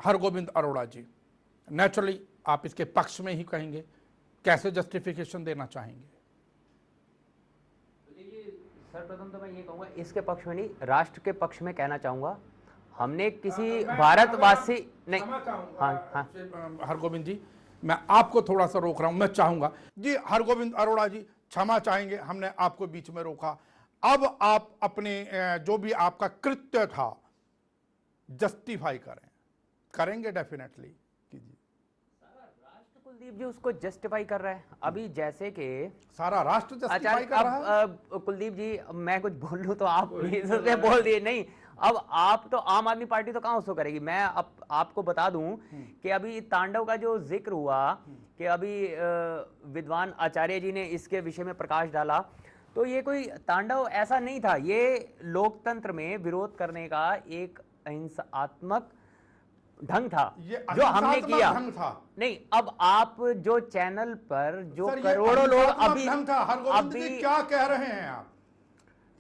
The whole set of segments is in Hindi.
हरगोविंद अरोड़ा जी, नेचुरली आप इसके पक्ष में ही कहेंगे, कैसे जस्टिफिकेशन देना चाहेंगे? सर्वप्रथम तो मैं ये कहूंगा इसके पक्ष में नहीं, राष्ट्र के पक्ष में कहना चाहूंगा। हमने किसी भारतवासी नहीं, हाँ हरगोविंद जी, मैं आपको थोड़ा सा रोक रहा हूं, मैं चाहूंगा जी, हरगोविंद अरोड़ा जी क्षमा चाहेंगे, हमने आपको बीच में रोका। अब आप अपने जो भी आपका कृत्य था जस्टिफाई करेंगे डेफिनेटली कीजिए। राष्ट्र कुलदीप जी उसको जस्टिफाई कर रहा है। अभी जैसे कि सारा राष्ट्र जस्टिफाई कर रहा है। कुलदीप जी मैं कुछ बोल लूं तो आप भी बोल दिए नहीं। अब आप तो आम आदमी पार्टी तो कहां उसको करेगी। मैं आपको बता दूं कि अभी तांडव का जो जिक्र हुआ कि अभी विद्वान आचार्य जी ने इसके विषय में प्रकाश डाला, तो ये कोई तांडव ऐसा नहीं था, ये लोकतंत्र में विरोध करने का एक अहिंसात्मक ढंग था जो हमने किया। नहीं, अब आप जो चैनल पर जो करोड़ों लोग अभी क्या कह रहे हैं आप?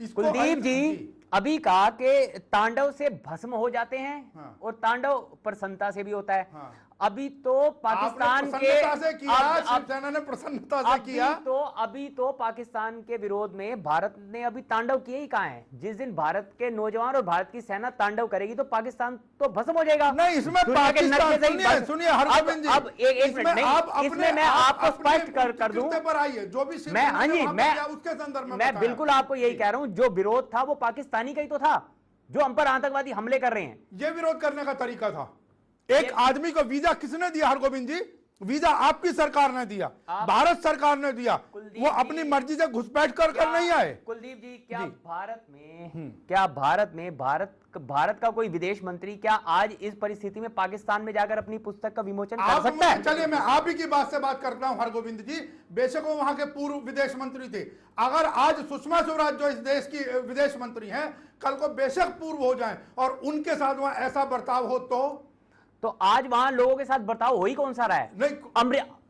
कुलदीप जी अभी कहा कि तांडव से भस्म हो जाते हैं। हाँ। और तांडव प्रसन्नता से भी होता है। हाँ। अभी तो पाकिस्तान के शिवसेना ने प्रसन्नता से किया, अभी तो पाकिस्तान के विरोध में भारत ने अभी तांडव किए ही कहा है। जिस दिन भारत के नौजवान और भारत की सेना तांडव करेगी तो पाकिस्तान तो भस्म हो जाएगा। नहीं, इसमें पाकिस्तान सुनिए हरगोविंद जी, अब एक मिनट नहीं, इसमें मैं आपको स्पष्ट कर दूं पर आइए, जो भी मैं, हाँ जी, उसके संदर्भ में मैं बिल्कुल आपको यही कह रहा हूं, जो विरोध था वो पाकिस्तानी का ही तो था, जो हम पर आतंकवादी हमले कर रहे हैं। ये विरोध करने का तरीका था। एक आदमी को वीजा किसने दिया हरगोविंद जी? वीजा आपकी सरकार ने दिया, भारत सरकार ने दिया, वो अपनी मर्जी से घुसपैठ कर नहीं आए। कुलदीप जी क्या भारत का कोई विदेश मंत्री क्या आज इस परिस्थिति में पाकिस्तान में जाकर अपनी पुस्तक का विमोचन कर सकता है? चलिए मैं आप ही की बात से बात करता हूं हरगोविंद जी, बेशक वो वहां के पूर्व विदेश मंत्री थे। अगर आज सुषमा स्वराज जो इस देश की विदेश मंत्री हैं, कल को बेशक पूर्व हो जाएं और उनके साथ वहां ऐसा बर्ताव हो तो आज वहां लोगों के साथ बर्ताव हो ही कौन सा रहा है? नहीं,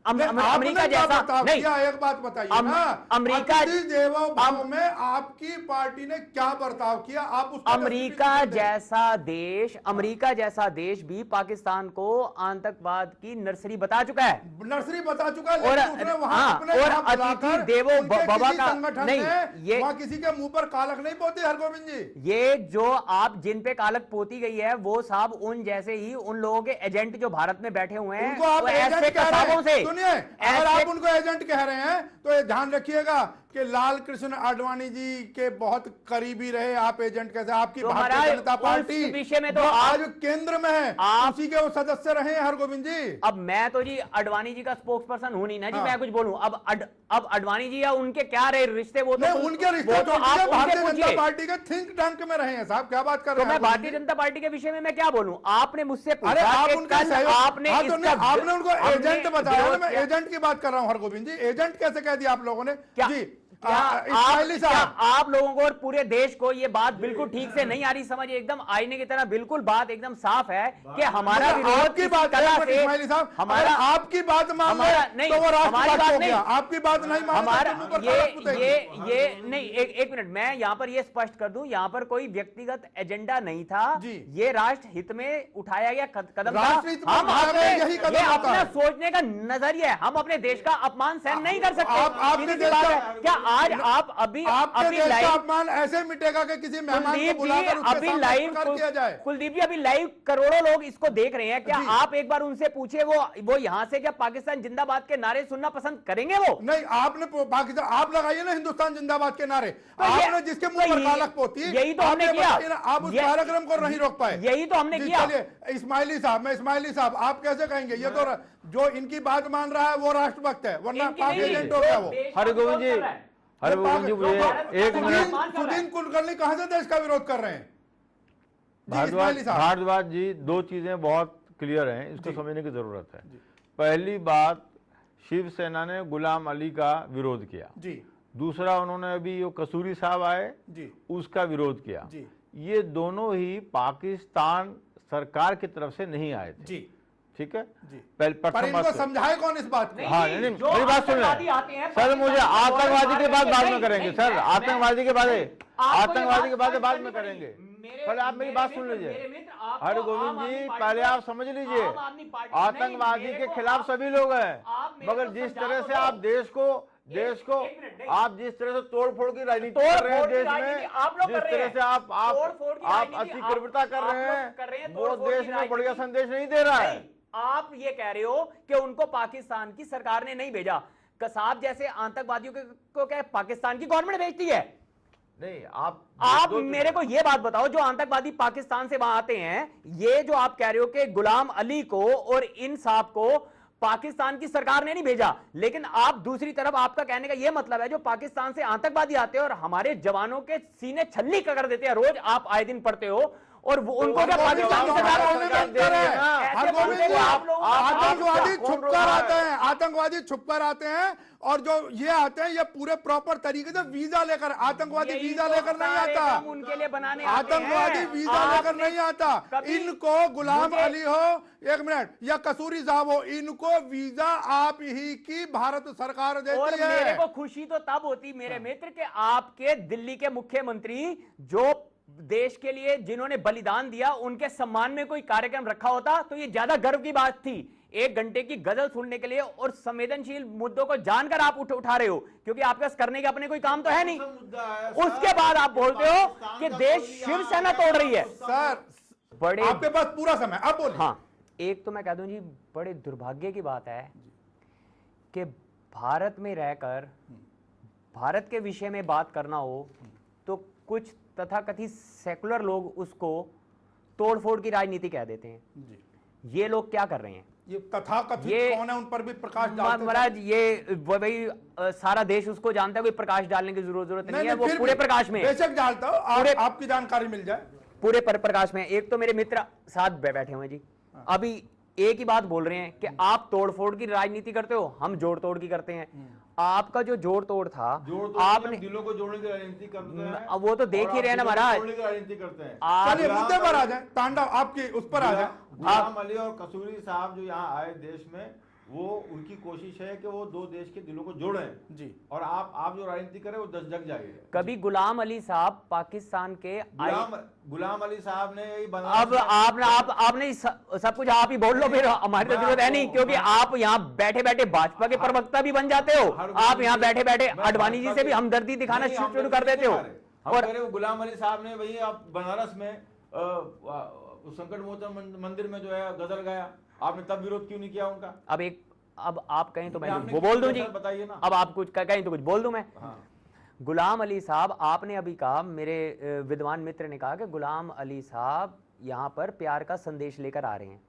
अमेरिका जैसा नहीं। एक बात बताइए ना, अमेरिका देवो भव में आपकी पार्टी ने क्या बर्ताव किया? आप उसको अमेरिका जैसा देश भी पाकिस्तान को आतंकवाद की नर्सरी बता चुका है। और अतिथि देवो भव का नहीं, ये वहां किसी के मुंह पर कालक नहीं पोती हरगोविंद जी। ये जो आप जिन पे कालक पोती गई है वो साहब उन जैसे ही उन लोगों के एजेंट जो भारत में बैठे हुए हैं, उनको ऐसे कसाबों से सुनिए, अगर आप उनको एजेंट कह रहे हैं तो ये ध्यान रखिएगा कि लाल कृष्ण आडवाणी जी के बहुत करीबी रहे आप एजेंट कैसे? आपकी भारतीय जनता पार्टी विषय में तो आज केंद्र में है, उसी के वो सदस्य रहे हैं हरगोविंद जी। अब मैं तो जी आडवाणी जी का स्पोक्स पर्सन हूं नहीं ना जी, मैं कुछ बोलूं। अब आडवाणी जी या उनके क्या रहे रिश्ते, वो तो उनके रिश्ते तो आप भारतीय जनता पार्टी के थिंक टैंक में रहे हैं साहब, क्या बात कर रहे हैं? मैं भारतीय जनता पार्टी के विषय में मैं क्या बोलूं? आपने मुझसे पूछा, आपने उनको एजेंट बताया, मैं एजेंट की बात कर रहा हूं हरगोविंद जी। एजेंट कैसे कह दिया आप लोगों ने जी? आप लोगों को और पूरे देश को ये बात बिल्कुल ठीक से नहीं आ रही समझ, एकदम आईने की तरह बिल्कुल बात एकदम साफ है कि हमारा विरोध की बात हमारा आपकी बात मान नहीं तो वो हमारी बात नहीं, आपकी बात नहीं हमारा ये नहीं। एक मिनट, मैं यहाँ पर ये स्पष्ट कर दूं, यहाँ पर कोई व्यक्तिगत एजेंडा नहीं था, ये राष्ट्र हित में उठाया गया कदम था। हम अपना सोचने का नजरिया है, हम अपने देश का अपमान सहन नहीं कर सकते। क्या आज आप अभी अपमान ऐसे मिटेगा कि किसी मेहमान को बुलाकर उसके सामने कर दिया जाए? कुलदीप जी अभी लाइव करोड़ों लोग इसको देख रहे हैं, क्या आप एक बार उनसे पूछे वो यहां से क्या पाकिस्तान जिंदाबाद के नारे सुनना पसंद करेंगे? वो नहीं, आपने पाकिस्तान आप लगाइए ना हिंदुस्तान जिंदाबाद के नारे, आपने जिसके मुंह पर कालक पोती, यही तो हमने किया। आप उस कार्यक्रम को नहीं रोक पाए, यही तो हमने किया। इस्माइली साहब आप कैसे कहेंगे? ये तो जो इनकी बात मान रहा है वो राष्ट्रभक्त है, वरना पाक एजेंट हो गया वो। हरगोविंद जी मुझे एक मिनट, सुदीन कुलकर्णी कहां से देश का विरोध कर रहे हैं? भारद्वाज जी, दो चीजें बहुत क्लियर हैं, इसको समझने की जरूरत है। पहली बात, शिवसेना ने गुलाम अली का विरोध किया जी। दूसरा, उन्होंने अभी जो कसूरी साहब आए जी उसका विरोध किया जी। ये दोनों ही पाकिस्तान सरकार की तरफ से नहीं आए थे जी, ठीक है जी। पहले पर प्रथम इनको बात समझाए कौन इस बात को? हाँ नहीं जो मेरी बात सुन आतंकवादी ले आते हैं, सर, मुझे पाकिस्तान को आतंकवादी के बाद मारने में करेंगे नहीं, सर, मैं- आतंकवादी के बाद आपको ये आतंकवादी के बाद बात बाद करनी में करेंगे। मेरे- पहले आप मेरी बात सुन मेरे लीजिए। मित्र, आपको हर आम गोविंद आदमी जी पार्टी पहले को- आप समझ लीजिए, आम आदमी पार्टी- आतंकवादी नहीं, के मेरे को खिलाफ आप- सभी लोग हैं, आप मेरे मगर को जिस समझा तरह तो से दो। आप देश को एक मिनट, नहीं। आप जिस तरह से तोड़-फोड़ की राजनीति तोड़ कर रहे हैं फोड़ की देश राजनीति में, आप लोग जिस कर रहे तरह हैं। से आप तोड़-फोड़ की राजनीति अतिक्रमता कर आप रहे लोग कर रहे हैं, हैं, वो तोड़-फोड़ देश की में बढ़िया राजनीति। संदेश नहीं दे रहा है। नहीं, आप ये कह रहे हो कि उनको पाकिस्तान की सरकार ने नहीं भेजा। कसाब जैसे आतंकवादियों को क्या पाकिस्तान की गवर्नमेंट भेजती है? नहीं आप मेरे को ये बात बताओ, जो आतंकवादी पाकिस्तान से वहां आते हैं, ये जो आप कह रहे हो कि गुलाम अली को और इन साहब को पाकिस्तान की सरकार ने नहीं भेजा, लेकिन आप दूसरी तरफ, आपका कहने का यह मतलब है जो पाकिस्तान से आतंकवादी आते हैं और हमारे जवानों के सीने छल्ली कर देते हैं, रोज आप आए दिन पढ़ते हो, और उनको क्या पाकिस्तान की सरकार हर गोविंद जी, आतंकवादी छुपकर आते हैं, आतंकवादी छुपकर आते हैं, और जो ये आते हैं ये पूरे प्रॉपर तरीके से वीजा लेकर, आतंकवादी वीजा लेकर नहीं आता, उनके लिए बनाने आतंकवादी वीजा लेकर नहीं आता। इनको गुलाम अली हो, एक मिनट, या कसूरी साहब हो, इनको वीजा आप ही की भारत सरकार और देती मेरे है। को खुशी तो तब होती मेरे मित्र के आपके दिल्ली के मुख्यमंत्री जो देश के लिए जिन्होंने बलिदान दिया, उनके सम्मान में कोई कार्यक्रम रखा होता तो ये ज्यादा गर्व की बात थी। 1 घंटे की गजल सुनने के लिए, और संवेदनशील मुद्दों को जानकर आप उठा रहे हो, क्योंकि आपके पास करने के अपने कोई काम तो है नहीं। उसके बाद आप बोलते हो कि देश शिवसेना तोड़ रही है। सर बड़े आपके पास पूरा समय, अब बोलिए। हाँ, एक तो मैं कह दूं जी, बड़े दुर्भाग्य की बात है कि भारत में रहकर भारत के विषय में बात करना हो तो कुछ तथाकथित सेकुलर लोग उसको तोड़फोड़ की राजनीति कह देते हैं। जी। ये लोग क्या कर रहे हैं? ये तथाकथित ये कौन है, उन पर भी प्रकाश डालते महाराज, ये भाई सारा देश उसको जानता है, कोई प्रकाश डालने की जरूरत नहीं है, वो फिर पूरे भी प्रकाश में है। बेशक डालता हो, आपकी जानकारी मिल जाए। पूरे प्रकाश में। एक तो मेरे मित्र साथ बैठे हुए जी, अभी एक ही बात बोल रहे हैं कि आप तोड़फोड़ की राजनीति करते हो, हम जोड़ तोड़ की करते हैं। आपका जो जोड़ तोड़ था, आपने दिलों को जोड़ने की राजनीति करते हैं, अब वो तो देख ही रहे हैं ना महाराज। जोड़ने की राजनीति करते हैं। चलिए मुद्दे पर आ जाए, तांडव आपके उस पर आ जाए। गुलाम अली और कसूरी साहब जो यहाँ आए देश में, वो उनकी कोशिश है कि वो 2 देश के दिलों को जोड़ें जी, और आप जो राजनीति करें वो 10 जग जाएगी। कभी गुलाम अली साहब पाकिस्तान के गुलाम अली साहब ने अब आपने सब कुछ आप ही बोल लो, फिर हमारी तो जरूरत है नहीं, क्योंकि आप यहाँ बैठे बैठे भाजपा के प्रवक्ता भी बन जाते हो, आप यहाँ बैठे बैठे अडवाणी जी से भी हमदर्दी दिखाना शुरू कर देते हो। और गुलाम अली साहब ने वही आप बनारस में संकट मोचन मंदिर में जो है गजल गाया, आपने तब विरोध क्यों नहीं किया उनका? अब आप कहें तो मैं वो बोल दूं जी, बताइए ना। अब आप कुछ कहें तो कुछ बोल दूं मैं। गुलाम अली साहब, आपने अभी कहा, मेरे विद्वान मित्र ने कहा कि गुलाम अली साहब यहाँ पर प्यार का संदेश लेकर आ रहे हैं।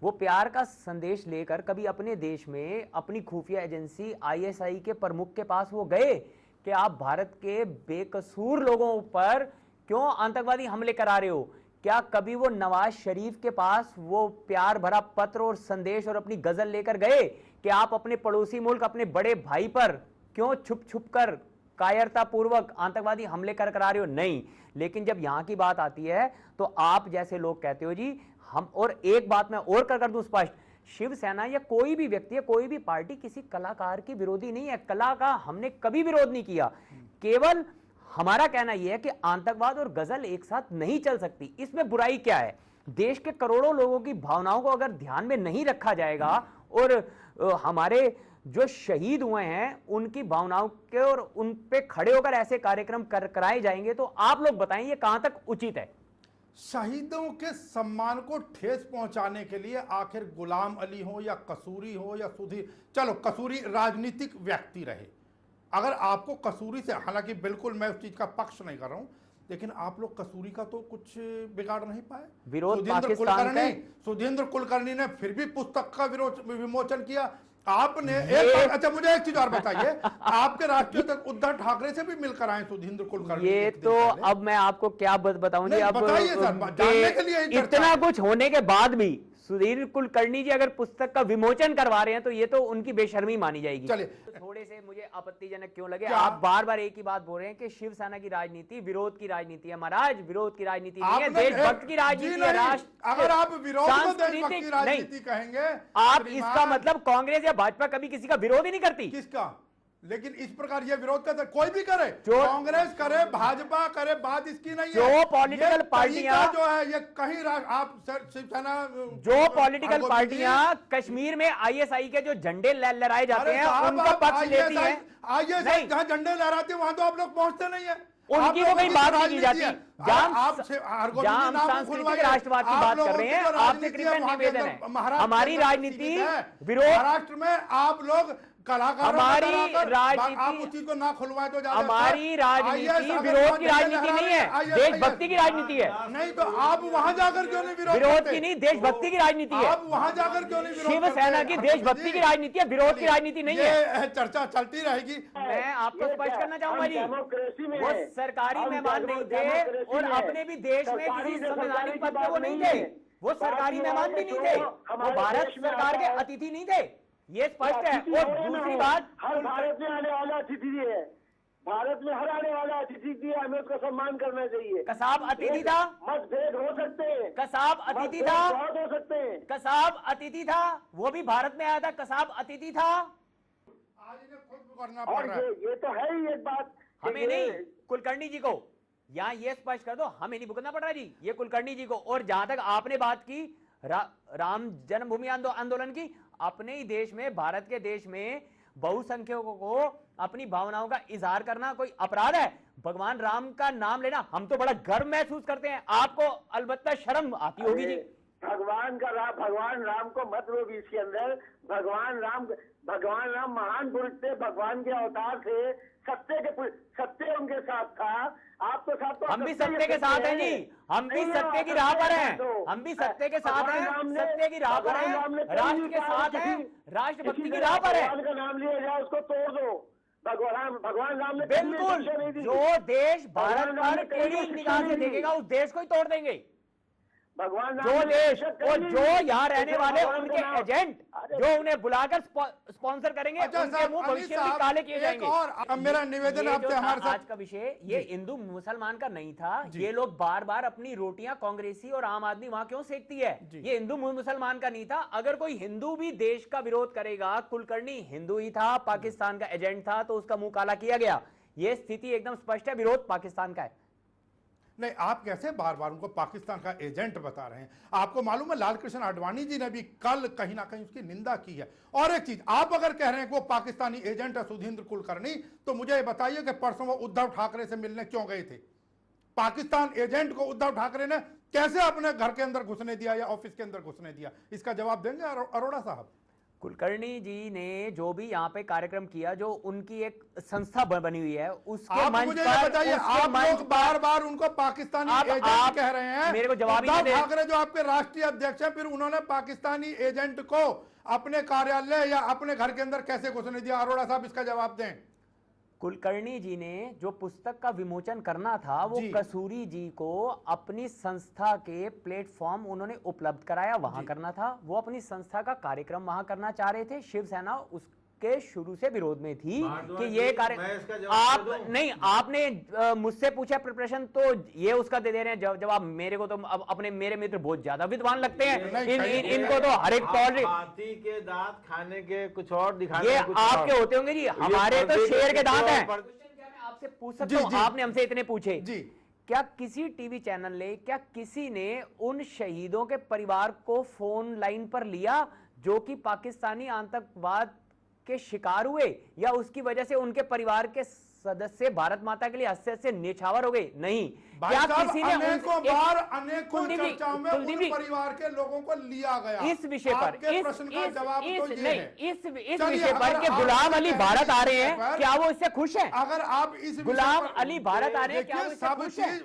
वो प्यार का संदेश लेकर कभी अपने देश में अपनी खुफिया एजेंसी ISI के प्रमुख के पास वो गए कि आप भारत के बेकसूर लोगों पर क्यों आतंकवादी हमले करा रहे हो? क्या कभी वो नवाज शरीफ के पास वो प्यार भरा पत्र और संदेश और अपनी गजल लेकर गए कि आप अपने पड़ोसी मुल्क, अपने बड़े भाई पर क्यों छुप छुप कर कायरता पूर्वक आतंकवादी हमले करा रहे हो? नहीं। लेकिन जब यहां की बात आती है तो आप जैसे लोग कहते हो जी हम, और एक बात मैं और कर दूं स्पष्ट, शिवसेना या कोई भी व्यक्ति या कोई भी पार्टी किसी कलाकार की विरोधी नहीं है। कला का हमने कभी विरोध नहीं किया। केवल हमारा कहना यह है कि आतंकवाद और गजल एक साथ नहीं चल सकती। इसमें बुराई क्या है? देश के करोड़ों लोगों की भावनाओं को अगर ध्यान में नहीं रखा जाएगा और हमारे जो शहीद हुए हैं उनकी भावनाओं के और उन पे खड़े होकर ऐसे कार्यक्रम कराए जाएंगे, तो आप लोग बताएं ये कहां तक उचित है? शहीदों के सम्मान को ठेस पहुंचाने के लिए आखिर गुलाम अली हो या कसूरी हो या सुधीर, चलो कसूरी राजनीतिक व्यक्ति रहे, अगर आपको कसूरी से, हालांकि बिल्कुल मैं उस चीज का पक्ष नहीं कर रहा हूं, लेकिन आप लोग कसूरी का तो कुछ बिगाड़ नहीं पाए। विरोध पाकिस्तान का, सुधींद्र कुलकर्णी ने फिर भी पुस्तक का विमोचन किया। आपने अच्छा मुझे एक चीज और बताइए, आपके राष्ट्रीय अध्यक्ष उद्धव ठाकरे से भी मिलकर आए सुधींद्र कुलकर्णी। ये तो अब मैं आपको क्या बताऊं जी, अब बताइए सर, जानने के लिए इतना कुछ होने के बाद भी सुधीर कुलकर्णी जी अगर पुस्तक का विमोचन करवा रहे हैं तो ये तो उनकी बेशर्मी मानी जाएगी। चलिए, तो थोड़े से मुझे आपत्तिजनक क्यों लगे, क्या? आप बार बार एक ही बात बोल रहे हैं कि शिवसेना की राजनीति विरोध की राजनीति है। महाराज, विरोध की राजनीति नहीं है, देशभक्त की राजनीति है। राष्ट्र, अगर आप विरोध को देशभक्त की सांस्कृतिक राजनीति नहीं, कहेंगे, आप श्रीमान, इसका मतलब कांग्रेस या भाजपा कभी किसी का विरोध ही नहीं करती। किसका? लेकिन इस प्रकार ये विरोध करते कोई भी करे, जो कांग्रेस करे, भाजपा करे, बात इसकी नहीं जो है। पॉलिटिकल ये पार्टियां तरीका जो है ये कहीं आप शिवसेना जो पॉलिटिकल पार्टियां कश्मीर में आईएसआई के जो झंडे लहराए जाते हैं उनका पक्ष लेती हैं, आईएसआई जहां झंडे लहराते हैं वहां तो आप लोग पहुंचते नहीं है, उनकी वो कहीं बात नहीं की जाती। जहां आप सांस्कृतिक राष्ट्रवाद की बात कर रहे हैं, आपसे कृपया निवेदन है, हमारी राजनीति विरोध, महाराष्ट्र में आप लोग कलाकारों हमारी राजनीति, आप उस चीज को ना खुलवाए तो ज्यादा। हमारी राजनीति विरोध की राजनीति नहीं है, देशभक्ति की राजनीति है। नहीं तो आप वहां जाकर क्यों नहीं विरोध की नहीं, देशभक्ति की राजनीति है। आप वहां जाकर क्यों नहीं? शिवसेना की देशभक्ति की राजनीति है, विरोध की राजनीति नहीं है। चर्चा चलती रहेगी। मैं आपको स्पष्ट करना चाहूंगा जी, वो सरकारी मेहमान नहीं थे और अपने भी देश में किसी संवैधानिक पद पे वो नहीं थे, वो सरकारी मेहमान भी नहीं थे, वो भारत सरकार के अतिथि नहीं थे, ये स्पष्ट है। और दूसरी बात, हर भारत में आने वाला अतिथि है, भारत में हर आने वाला अतिथि दिया, हमें उसका सम्मान करना चाहिए। कसाब अतिथि था, मतभेद हो सकते हैं, कसाब अतिथि था, बहुत हो सकते हैं, कसाब अतिथि था, वो भी भारत में आया था, कसाब अतिथि था। आज इन्हें खुद करना पड़ रहा है। ये तो है ही एक बात, हमें नहीं, कुलकर्णी जी को यहाँ ये स्पष्ट कर दो, हमें नहीं भुगतना पड़ रहा जी, ये कुलकर्णी जी को। और जहां तक आपने बात की राम जन्मभूमि आंदोलन की, अपने ही देश में, भारत के देश में बहुसंख्यकों को अपनी भावनाओं का इजहार करना कोई अपराध है? भगवान राम का नाम लेना हम तो बड़ा गर्व महसूस करते हैं, आपको अलबत्ता शर्म आती होगी जी। भगवान राम को मत लो बीच के अंदर। भगवान राम महान पुरुष थे, भगवान के अवतार थे, सत्य उनके साथ था। आप तो साथ, तो हम भी सत्य के साथ हैं जी, हम भी सत्य की राह पर हैं, हम भी सत्य के साथ हैं, सत्य की राह पर हैं, राष्ट्र के साथ हैं, राष्ट्रभक्ति की राह पर है। भगवान का नाम लिया जाए उसको तोड़ दो। भगवान राम ने बिल्कुल, जो देश भारत पर टेढ़ी निगाह से देखेगा उस देश को ही तोड़ देंगे। भगवान जो देश और जो यहाँ रहने वाले उनके एजेंट जो उन्हें बुलाकर स्पॉन्सर करेंगे, उनके मुंह भविष्य में काले किए जाएंगे। और अब मेरा निवेदन आपसे, हमारे साथ आज का विषय ये हिंदू मुसलमान का नहीं था, ये लोग बार बार अपनी रोटियां कांग्रेसी और आम आदमी वहां क्यों सेकती है, ये हिंदू मुसलमान का नहीं था। अगर कोई हिंदू भी देश का विरोध करेगा, कुलकर्णी हिंदू ही था, पाकिस्तान का एजेंट था, तो उसका मुंह काला किया गया। ये स्थिति एकदम स्पष्ट है, विरोध पाकिस्तान का है। नहीं, आप कैसे बार बार उनको पाकिस्तान का एजेंट बता रहे हैं? आपको मालूम है लाल कृष्ण आडवाणी जी ने भी कल कहीं ना कहीं उसकी निंदा की है। और एक चीज, आप अगर कह रहे हैं कि वो पाकिस्तानी एजेंट है सुधीर कुलकर्णी, तो मुझे ये बताइए कि परसों वो उद्धव ठाकरे से मिलने क्यों गए थे? पाकिस्तान एजेंट को उद्धव ठाकरे ने कैसे अपने घर के अंदर घुसने दिया या ऑफिस के अंदर घुसने दिया? इसका जवाब देंगे अरोड़ा साहब? कुलकर्णी जी ने जो भी यहाँ पे कार्यक्रम किया, जो उनकी एक संस्था बनी हुई है, उसके मंच मुझे पर, बताइए, आप लोग बार बार उनको पाकिस्तानी एजेंट कह रहे हैं। मेरे को जवाब उद्धव ठाकरे जो आपके राष्ट्रीय अध्यक्ष हैं, फिर उन्होंने पाकिस्तानी एजेंट को अपने कार्यालय या अपने घर के अंदर कैसे घुसने दिया? अरोड़ा साहब इसका जवाब दें। कुलकर्णी जी ने जो पुस्तक का विमोचन करना था, वो कसूरी जी को अपनी संस्था के प्लेटफॉर्म उन्होंने उपलब्ध कराया, वहां करना था। वो अपनी संस्था का कार्यक्रम वहां करना चाह रहे थे। शिवसेना उसके शुरू से विरोध में थी कि ये कार्य आप नहीं, आपने मुझसे पूछा प्रिपरेशन, तो ये उसका दे रहे हैं जवाब। मेरे को तो अपने मेरे मित्र बहुत ज्यादा विद्वान लगते हैं, इनको तो हर एक हाथी के दांत खाने के कुछ और दिखाने ये आपके होते होंगे जी, हमारे तो शेर के दांत हैं। मैं आपसे पूछ सकता हूं, आपने हमसे इतने पूछे जी, क्या किसी टीवी चैनल ने, क्या किसी ने उन शहीदों के परिवार को फोन लाइन पर लिया जो कि पाकिस्तानी आतंकवाद के शिकार हुए, या उसकी वजह से उनके परिवार के सदस्य भारत माता के लिए हस्ते न्यौछावर हो गए? नहीं। क्या किसी ने अनेकों चर्चाओं में उन परिवार के लोगों को लिया गया? इस विषय पर, आपके प्रश्न का जवाब तो ये है। इस विषय पर कि गुलाम अली भारत आ रहे हैं, क्या वो इससे खुश हैं? अगर आप इस गुलाम अली भारत आ रहे हैं, क्या वो इससे खुश हैं?